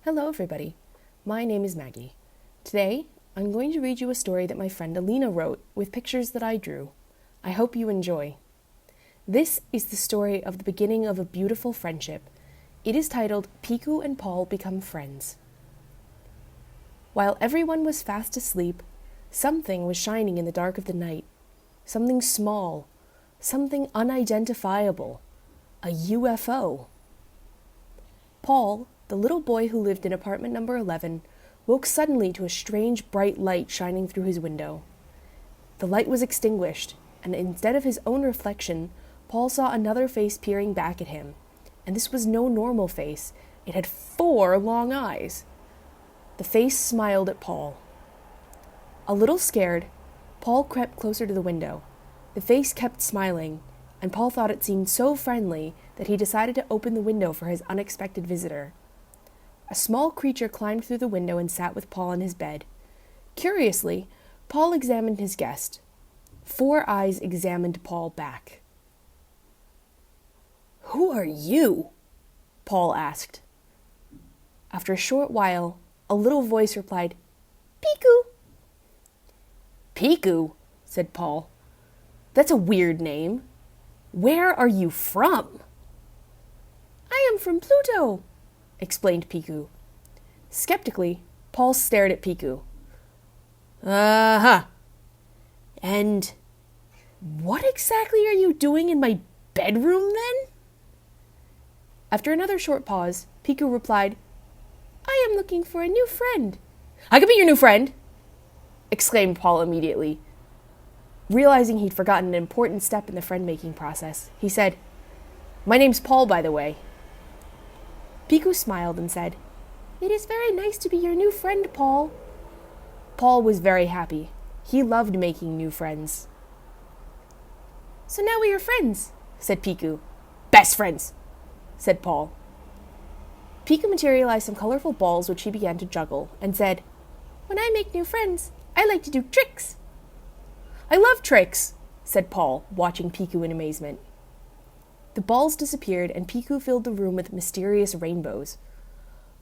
Hello everybody, my name is Maggie. Today, I'm going to read you a story that my friend Alina wrote with pictures that I drew. I hope you enjoy. This is the story of the beginning of a beautiful friendship. It is titled, Piku and Paul Become Friends. While everyone was fast asleep, something was shining in the dark of the night. Something small, something unidentifiable, a UFO. Paul, the little boy who lived in apartment number 11, woke suddenly to a strange bright light shining through his window. The light was extinguished, and instead of his own reflection, Paul saw another face peering back at him. And this was no normal face. It had 4 long eyes. The face smiled at Paul. A little scared, Paul crept closer to the window. The face kept smiling, and Paul thought it seemed so friendly that he decided to open the window for his unexpected visitor. A small creature climbed through the window and sat with Paul on his bed. Curiously, Paul examined his guest. 4 eyes examined Paul back. "Who are you?" Paul asked. After a short while, a little voice replied, "Piku." "Piku?" said Paul. "That's a weird name. Where are you from?" "I am from Pluto," explained Piku. Skeptically, Paul stared at Piku. "Uh-huh. And what exactly are you doing in my bedroom, then?" After another short pause, Piku replied, "I am looking for a new friend." "I can be your new friend!" exclaimed Paul immediately. Realizing he'd forgotten an important step in the friend-making process, he said, "My name's Paul, by the way." Piku smiled and said, "It is very nice to be your new friend, Paul." Paul was very happy. He loved making new friends. "So now we are friends," said Piku. "Best friends," said Paul. Piku materialized some colorful balls which he began to juggle and said, "When I make new friends, I like to do tricks." "I love tricks," said Paul, watching Piku in amazement. The balls disappeared and Piku filled the room with mysterious rainbows.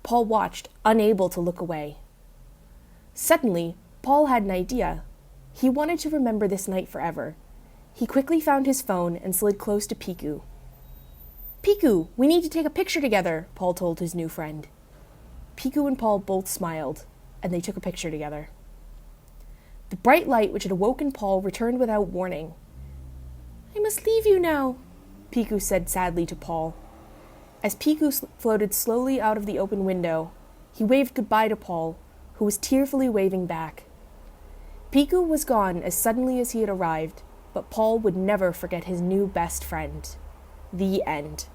Paul watched, unable to look away. Suddenly, Paul had an idea. He wanted to remember this night forever. He quickly found his phone and slid close to Piku. "Piku, we need to take a picture together," Paul told his new friend. Piku and Paul both smiled, and they took a picture together. The bright light which had awoken Paul returned without warning. "I must leave you now," Piku said sadly to Paul. As Piku floated slowly out of the open window, he waved goodbye to Paul, who was tearfully waving back. Piku was gone as suddenly as he had arrived, but Paul would never forget his new best friend. The end.